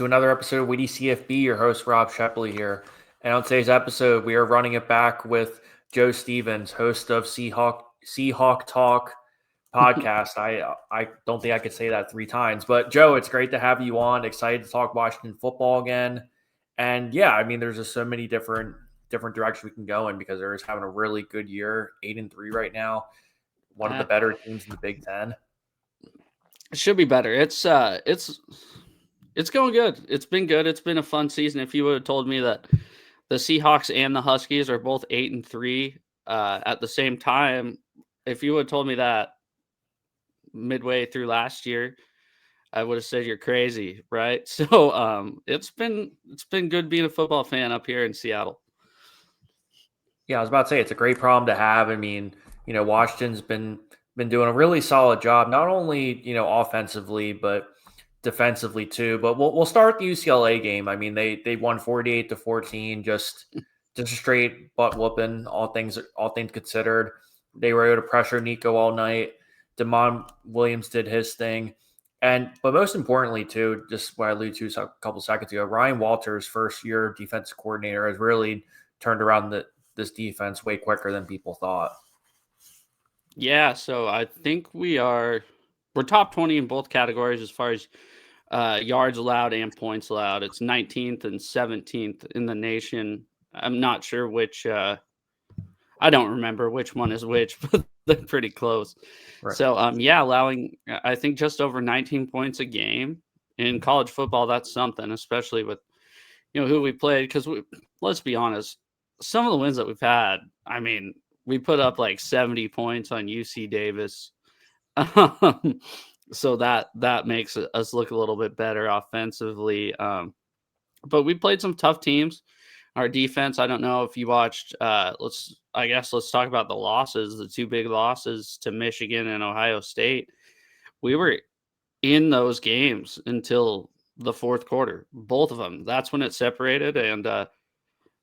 to another episode of Witty CFB. Your host, Rob Sheply here. And on today's episode, we are running it back with Joe Stevens, host of Seahawk Talk podcast. I don't think I could say that three times. But, Joe, it's great to have you on. Excited to talk Washington football again. And, yeah, I mean, there's just so many different directions we can go in because they're just having a really good year, 8-3 right now. One of the better teams in the Big Ten. It should be better. It's going good. It's been good. It's been a fun season. If you would have told me that the Seahawks and the Huskies are both 8-3 at the same time, if you would have told me that midway through last year, I would have said you're crazy, right? So it's been good being a football fan up here in Seattle. Yeah, I was about to say it's a great problem to have. I mean, Washington's been doing a really solid job, not only offensively but defensively too. But we'll start the UCLA game. I mean, they won 48-14, just a straight butt whooping. All things considered, they were able to pressure Nico all night. Damon Williams did his thing, but most importantly too, just what I alluded to a couple seconds ago, Ryan Walters' first year defensive coordinator has really turned around this defense way quicker than people thought. Yeah, so I think we're top 20 in both categories as far as yards allowed and points allowed. It's 19th and 17th in the nation. I'm not sure which. I don't remember which one is which, but they're pretty close. Right. So, allowing I think just over 19 points a game in college football. That's something, especially with who we played. Because let's be honest, some of the wins that we've had. I mean, we put up like 70 points on UC Davis. So that makes us look a little bit better offensively. But we played some tough teams. Our defense, I don't know if you watched. Let's talk about the losses, the two big losses to Michigan and Ohio State. We were in those games until the fourth quarter, both of them. That's when it separated, and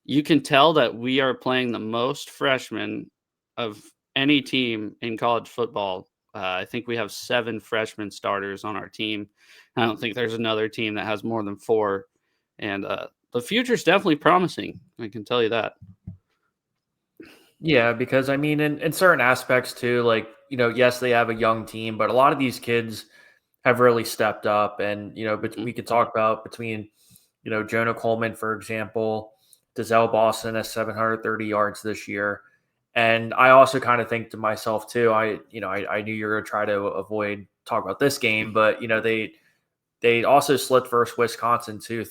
you can tell that we are playing the most freshmen of any team in college football. I think we have 7 freshman starters on our team. I don't think there's another team that has more than 4. And the future is definitely promising. I can tell you that. Yeah, because I mean, in certain aspects too, like, yes, they have a young team, but a lot of these kids have really stepped up. And, we could talk about between, Jonah Coleman, for example, Dazelle Boston has 730 yards this year. And I also kind of think to myself too, I knew you were going to try to avoid talk about this game, but they also slipped versus Wisconsin too,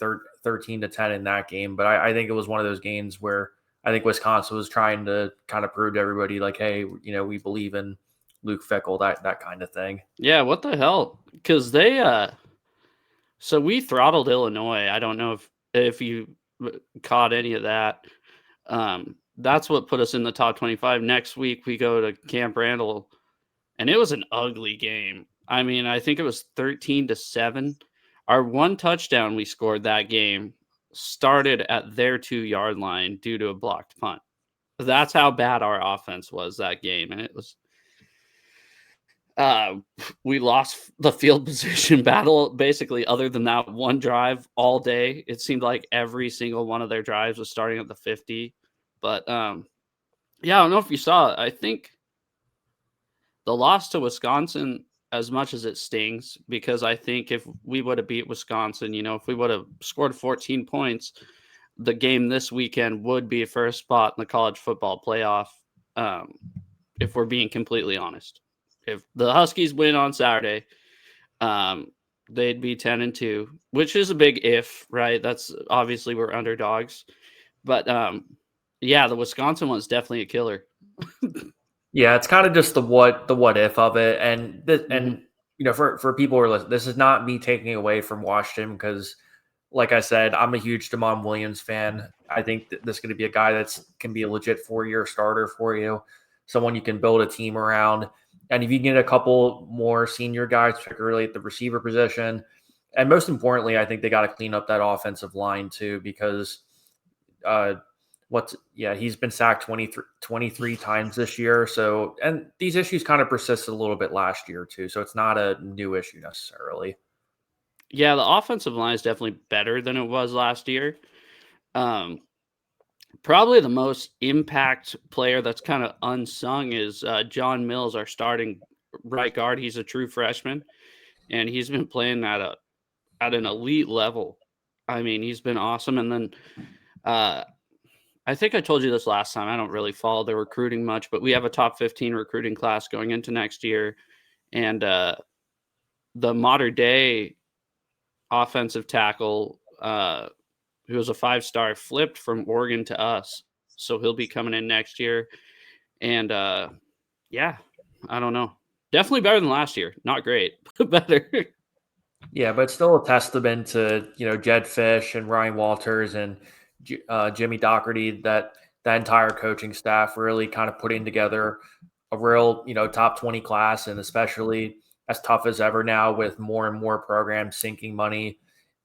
13-10 in that game. But I think it was one of those games where I think Wisconsin was trying to kind of prove to everybody like, hey, we believe in Luke Fickell, that kind of thing. Yeah, what the hell? Because they so we throttled Illinois. I don't know if you caught any of that. That's what put us in the top 25. Next week, we go to Camp Randall, and it was an ugly game. I mean, I think it was 13-7. Our one touchdown we scored that game started at their 2-yard line due to a blocked punt. That's how bad our offense was that game. And it was we lost the field position battle basically other than that one drive all day. It seemed like every single one of their drives was starting at the 50. But, I don't know if you saw it. I think the loss to Wisconsin, as much as it stings, because I think if we would have beat Wisconsin, if we would have scored 14 points, the game this weekend would be first spot in the college football playoff, if we're being completely honest. If the Huskies win on Saturday, they'd be 10-2, which is a big if, right? That's obviously we're underdogs. But, yeah, the Wisconsin one's definitely a killer. Yeah, it's kind of just the what if of it, and for people who are listening, this is not me taking away from Washington because, like I said, I'm a huge Damon Williams fan. I think that this is going to be a guy that can be a legit 4-year starter for you, someone you can build a team around, and if you can get a couple more senior guys, particularly at the receiver position, and most importantly, I think they got to clean up that offensive line too because. He's been sacked 23 times this year. So, and these issues kind of persisted a little bit last year too. So it's not a new issue necessarily. Yeah, the offensive line is definitely better than it was last year. Probably the most impact player that's kind of unsung is John Mills, our starting right guard. He's a true freshman, and he's been playing at an elite level. I mean, he's been awesome. And then I think I told you this last time. I don't really follow the recruiting much, but we have a top 15 recruiting class going into next year, and the modern day offensive tackle, who was a 5-star, flipped from Oregon to us. So he'll be coming in next year. And yeah, I don't know. Definitely better than last year. Not great, but better. Yeah, but still a testament to Jed Fish and Ryan Walters and Jimmy Doherty, that entire coaching staff really kind of putting together a real top 20 class, and especially as tough as ever now with more and more programs sinking money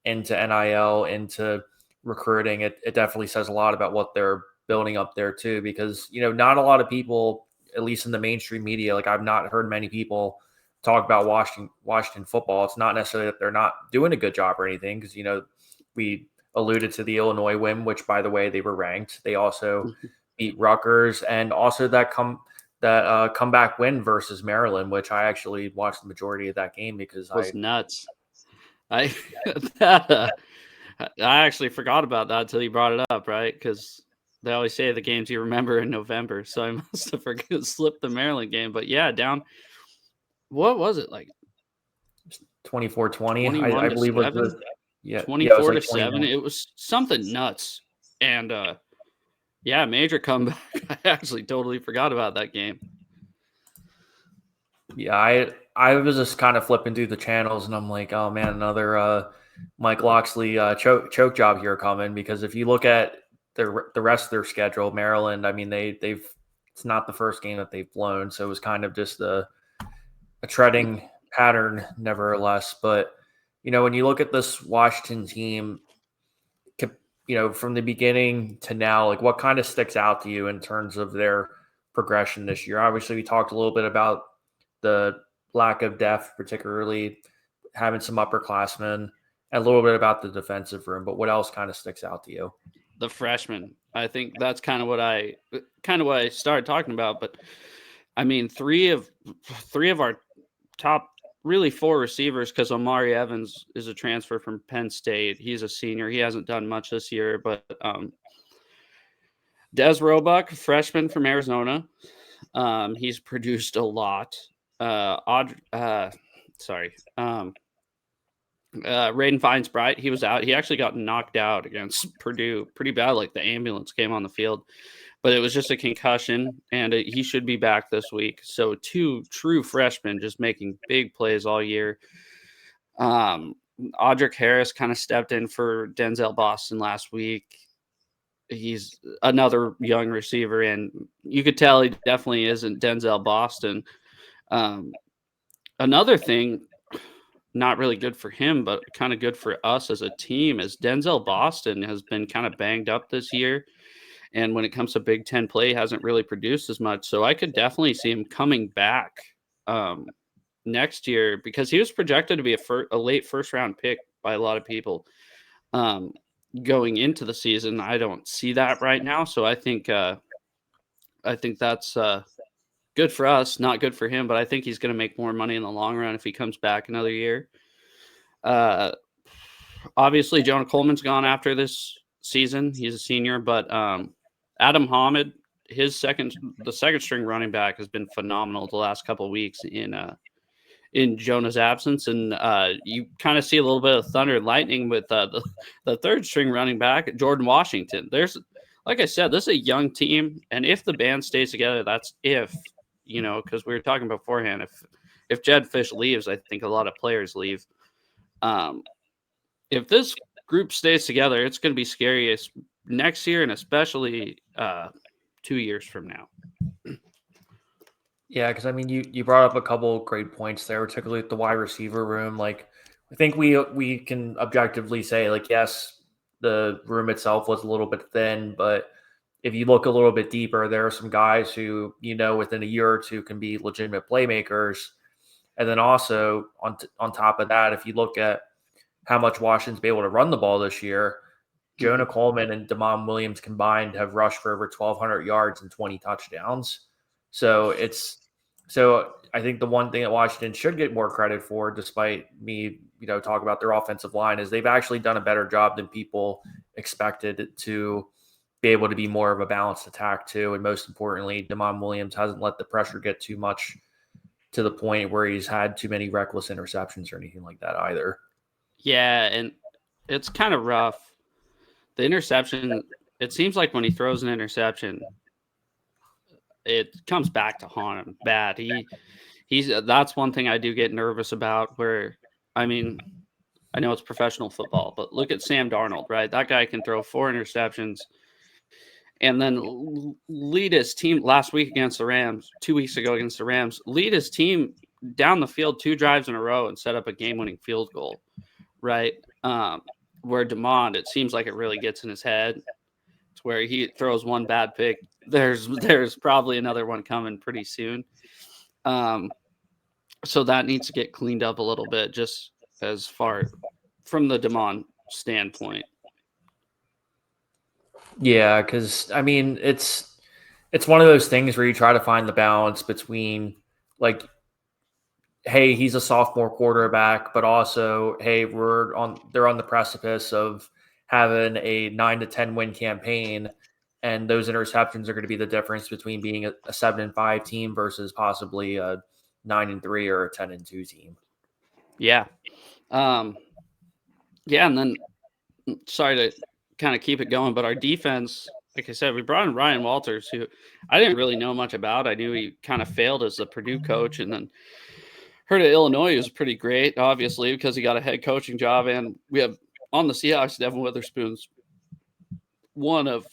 into NIL, into recruiting. It definitely says a lot about what they're building up there too, because not a lot of people, at least in the mainstream media, like I've not heard many people talk about Washington football. It's not necessarily that they're not doing a good job or anything, because we alluded to the Illinois win, which by the way they were ranked. They also beat Rutgers, and also that comeback win versus Maryland, which I actually watched the majority of that game because was nuts. I actually forgot about that until you brought it up, right? Because they always say the games you remember in November, so I must have slipped the Maryland game. But yeah, down. What was it like? 24-20, I believe was the 24 to 7. It was something nuts, and yeah, major comeback. I actually totally forgot about that game. Yeah, I was just kind of flipping through the channels, and I'm like, oh man, another Mike Locksley choke job here coming. Because if you look at the rest of their schedule, Maryland, I mean they've it's not the first game that they've blown, so it was kind of just a treading pattern, nevertheless. But when you look at this Washington team, from the beginning to now, like what kind of sticks out to you in terms of their progression this year? Obviously, we talked a little bit about the lack of depth, particularly having some upperclassmen, and a little bit about the defensive room. But what else kind of sticks out to you? The freshmen. I think that's kind of what I started talking about. But I mean, three of our top, really 4 receivers, because Omari Evans is a transfer from Penn State. He's a senior. He hasn't done much this year, but Des Roebuck, freshman from Arizona. He's produced a lot. Raiden Fines-Bright, he was out. He actually got knocked out against Purdue pretty bad. Like the ambulance came on the field, but it was just a concussion, and he should be back this week. So 2 true freshmen just making big plays all year. Audric Harris kind of stepped in for Denzel Boston last week. He's another young receiver, and you could tell he definitely isn't Denzel Boston. Another thing, not really good for him, but kind of good for us as a team, is Denzel Boston has been kind of banged up this year. And when it comes to Big Ten play, hasn't really produced as much. So I could definitely see him coming back next year, because he was projected to be a late first-round pick by a lot of people going into the season. I don't see that right now. So I think that's good for us, not good for him. But I think he's going to make more money in the long run if he comes back another year. Obviously, Jonah Coleman's gone after this season. He's a senior, but Adam Hamid, the second string running back, has been phenomenal the last couple of weeks in Jonah's absence, and you kind of see a little bit of thunder and lightning with the third string running back, Jordan Washington. There's, like I said, this is a young team, and if the band stays together, that's because we were talking beforehand, if Jed Fish leaves, I think a lot of players leave. If this group stays together, it's going to be scary next year, and especially 2 years from now. Yeah, because I mean, you brought up a couple great points there, particularly at the wide receiver room. Like, I think we can objectively say, like, yes, the room itself was a little bit thin, but if you look a little bit deeper, there are some guys who within a year or two can be legitimate playmakers. And then also on top of that, if you look at how much Washington's been able to run the ball this year. Jonah Coleman and Damon Williams combined have rushed for over 1,200 yards and 20 touchdowns. So I think the one thing that Washington should get more credit for, despite me, talk about their offensive line, is they've actually done a better job than people expected to be able to be more of a balanced attack too. And most importantly, Damon Williams hasn't let the pressure get too much to the point where he's had too many reckless interceptions or anything like that either. Yeah, and it's kind of rough. The interception, it seems like when he throws an interception, it comes back to haunt him bad. That's one thing I do get nervous about, where, I mean, I know it's professional football, but look at Sam Darnold, right? That guy can throw 4 interceptions and then lead his team last week against the Rams, 2 weeks ago against the Rams, lead his team down the field 2 drives in a row and set up a game-winning field goal, right? Where Damon, it seems like it really gets in his head. It's where he throws one bad pick. There's probably another one coming pretty soon. So that needs to get cleaned up a little bit, just as far from the Damon standpoint. Yeah, because I mean, it's one of those things where you try to find the balance between, like, hey, he's a sophomore quarterback, but also, hey, they're on the precipice of having a 9 to 10 win campaign, and those interceptions are going to be the difference between being a 7-5 team versus possibly a 9-3 or a 10-2 team. Yeah. Yeah, and then sorry to kind of keep it going, but our defense, like I said, we brought in Ryan Walters, who I didn't really know much about. I knew he kind of failed as a Purdue coach, and then heard at Illinois was pretty great, obviously, because he got a head coaching job. And we have on the Seahawks, Devin Witherspoon's one of,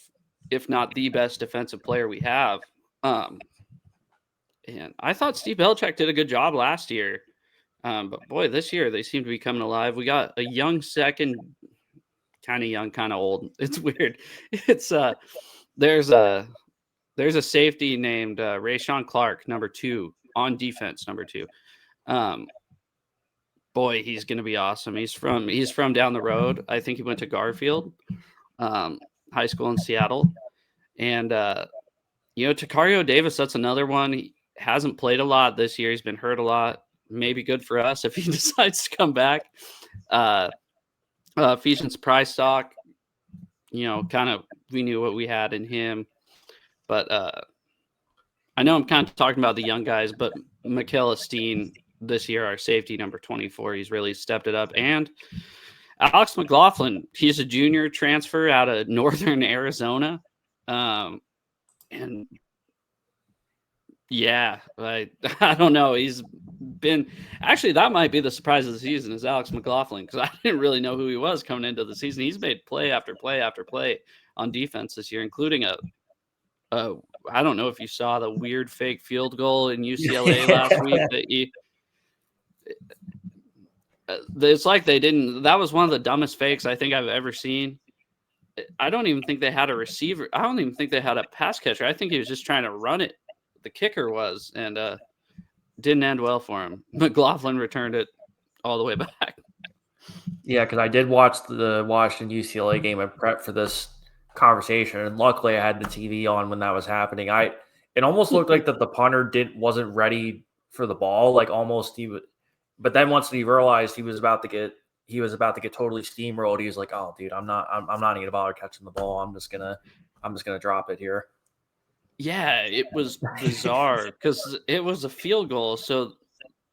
if not the best defensive player we have. And I thought Steve Belichick did a good job last year. But boy, this year they seem to be coming alive. We got a young second, kind of young, kind of old. It's weird. It's there's a safety named Rayshawn Clark, number 2 on defense, number 2. Boy, he's going to be awesome. He's from down the road. I think he went to Garfield High School in Seattle. And, Takario Davis, that's another one. He hasn't played a lot this year. He's been hurt a lot. Maybe good for us if he decides to come back. Ephesians Price Stock, kind of, we knew what we had in him. But I know I'm kind of talking about the young guys, but Mikael Esteen this year, our safety, number 24, he's really stepped it up. And Alex McLaughlin, he's a junior transfer out of Northern Arizona. And yeah, I don't know. He's been, actually, that might be the surprise of the season, is Alex McLaughlin, because I didn't really know who he was coming into the season. He's made play after play after play on defense this year, including I don't know if you saw the weird fake field goal in UCLA last week that it's like they didn't. That was one of the dumbest fakes I think I've ever seen. I don't even think they had a receiver. I don't even think they had a pass catcher. I think he was just trying to run it. The kicker was, and didn't end well for him. McLaughlin returned it all the way back. Yeah, because I did watch the Washington UCLA game and prep for this conversation, and luckily I had the TV on when that was happening. It almost looked like that the punter wasn't ready for the ball, like almost he would. But then once he realized he was about to get totally steamrolled, he was like, "Oh, dude, I'm not even gonna bother catching the ball. I'm just gonna drop it here." Yeah, it was bizarre because it was a field goal. So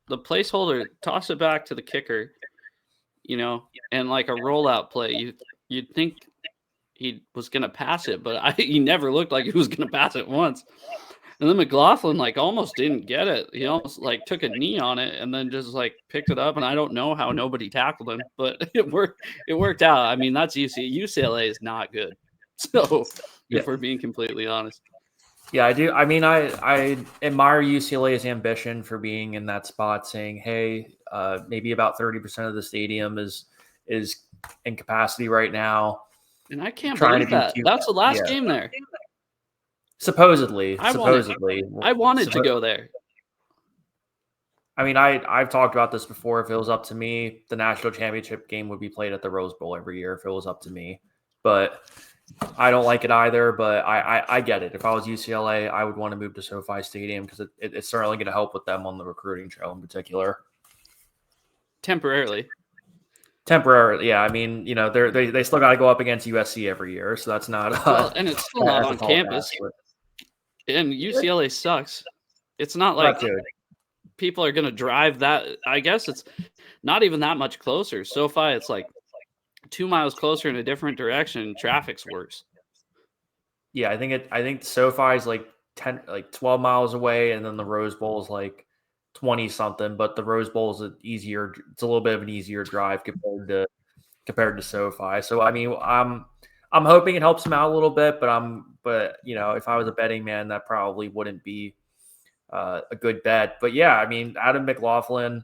the placeholder tossed it back to the kicker, and like a rollout play, you'd think he was gonna pass it, but he never looked like he was gonna pass it once. And then McLaughlin almost didn't get it. He almost took a knee on it and then just picked it up. And I don't know how nobody tackled him, but it worked out. I mean, that's UCLA is not good. So if we're being completely honest. Yeah, I do. I mean, I admire UCLA's ambition for being in that spot, saying, hey, maybe about 30% of the stadium is in capacity right now. And I can't believe that. That's the last game there. Supposedly. I wanted to go there. I mean, I've talked about this before. If it was up to me, the national championship game would be played at the Rose Bowl every year if it was up to me. But I don't like it either. But I get it. If I was UCLA, I would want to move to SoFi Stadium because it's certainly going to help with them on the recruiting trail in particular. Temporarily, yeah. I mean, they still got to go up against USC every year, so that's not. Well, and it's still not on campus. Task, and UCLA sucks. It's not like people are going to drive that. I guess it's not even that much closer. SoFi, it's like 2 miles closer in a different direction. Traffic's worse. Yeah, I think SoFi is like 12 miles away, and then the Rose Bowl is like 20 something. But the Rose Bowl is it's a little bit of an easier drive compared to SoFi. So I mean, I'm hoping it helps them out a little bit, but if I was a betting man, that probably wouldn't be a good bet. But yeah, I mean, Adam McLaughlin,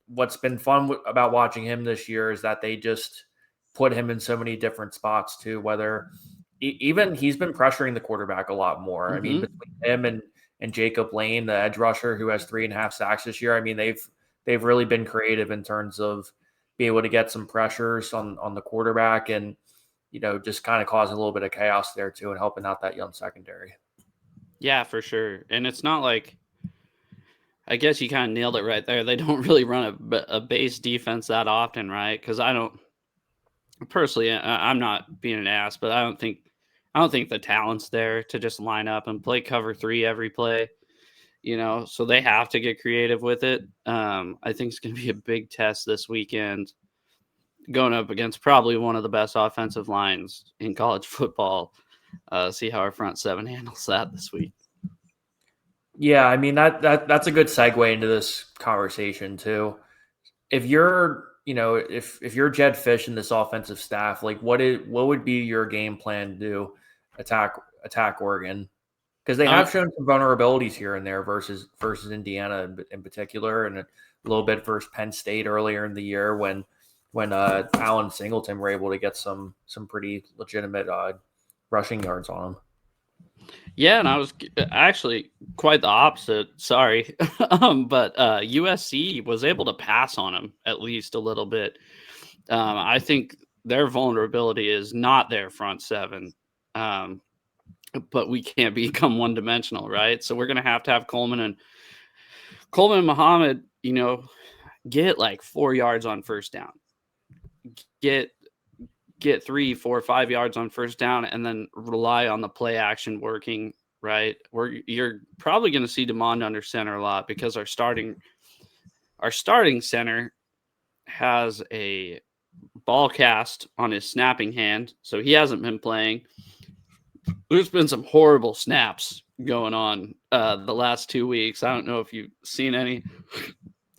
what's been fun about watching him this year is that they just put him in so many different spots too, whether even he's been pressuring the quarterback a lot more. Mm-hmm. I mean, between him and Jacob Lane, the edge rusher who has 3.5 sacks this year, I mean, they've really been creative in terms of being able to get some pressures on the quarterback and, just kind of causing a little bit of chaos there too and helping out that young secondary. Yeah, for sure. And it's not like, I guess you kind of nailed it right there. They don't really run a base defense that often, right? Because personally, I'm not being an ass, but I don't think the talent's there to just line up and play cover 3 every play, so they have to get creative with it. I think it's going to be a big test this weekend going up against probably one of the best offensive lines in college football. See how our front 7 handles that this week. Yeah, I mean, that's a good segue into this conversation too. If you're, if you're Jed Fish and this offensive staff, like what would be your game plan to do attack Oregon? Because they have shown some vulnerabilities here and there versus Indiana in particular, and a little bit versus Penn State earlier in the year when Allen Singleton were able to get some pretty legitimate rushing yards on him. Yeah, and I was actually quite the opposite. Sorry. But USC was able to pass on him at least a little bit. I think their vulnerability is not their front 7. But we can't become one-dimensional, right? So we're going to have Coleman and Muhammad, get like 4 yards on first down. Get 3, 4, 5 yards on first down and then rely on the play action working, right? You're probably going to see DeMond under center a lot because our starting center has a ball cast on his snapping hand, so he hasn't been playing. There's been some horrible snaps going on the last 2 weeks. I don't know if you've seen any.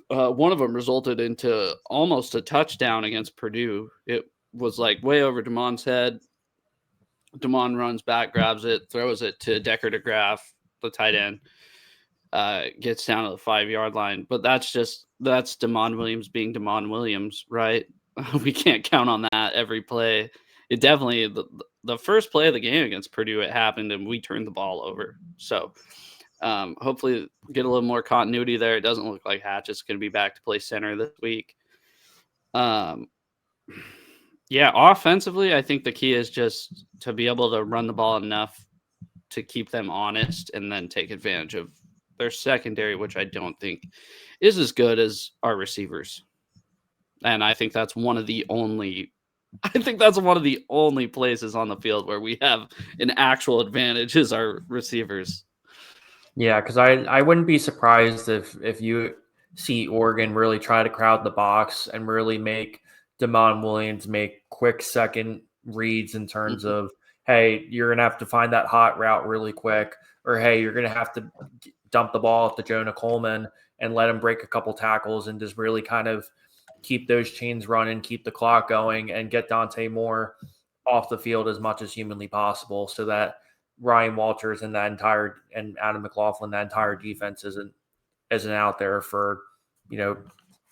One of them resulted into almost a touchdown against Purdue. It was like way over DeMond's head. DeMond runs back, grabs it, throws it to Decker DeGraff, the tight end, gets down to the 5-yard line. But that's DeMond Williams being DeMond Williams, right? We can't count on that every play. It definitely, the first play of the game against Purdue, it happened and we turned the ball over. So hopefully get a little more continuity there. It doesn't look like Hatchett's going to be back to play center this week. Yeah, offensively, I think the key is just to be able to run the ball enough to keep them honest and then take advantage of their secondary, which I don't think is as good as our receivers. And I think that's one of the only places on the field where we have an actual advantage is our receivers. Yeah, because I wouldn't be surprised if you see Oregon really try to crowd the box and really make DeMond Williams make quick second reads in terms of, hey, you're going to have to find that hot route really quick, or hey, you're going to have to dump the ball off to Jonah Coleman and let him break a couple tackles and just really kind of keep those chains running, keep the clock going, and get Dante Moore off the field as much as humanly possible so that Ryan Walters and Adam McLaughlin, that entire defense isn't out there for,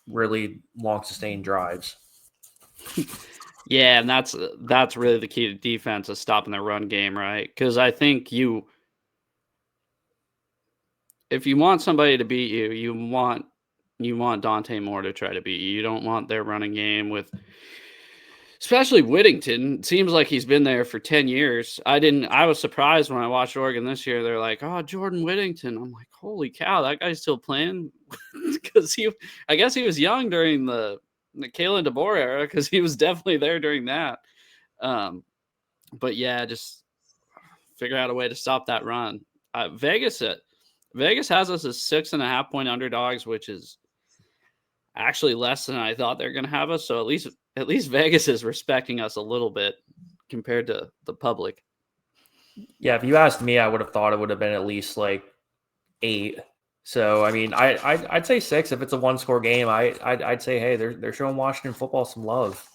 really long sustained drives. Yeah, and that's really the key to defense is stopping their run game, right? Because I think if you want somebody to beat you, you want Dante Moore to try to beat you. You don't want their running game with, especially Whittington. It seems like he's been there for 10 years. I was surprised when I watched Oregon this year. They're like, oh, Jordan Whittington. I'm like, holy cow, that guy's still playing? Because I guess he was young during the Kalen DeBoer era, because he was definitely there during that. But yeah, just figure out a way to stop that run. Vegas has us as 6.5 point underdogs, which is actually less than I thought they're going to have us. So at least Vegas is respecting us a little bit compared to the public. Yeah, if you asked me, I would have thought it would have been at least like 8. So I mean, I'd say 6 if it's a 1-score game. I'd say, hey, they're showing Washington football some love.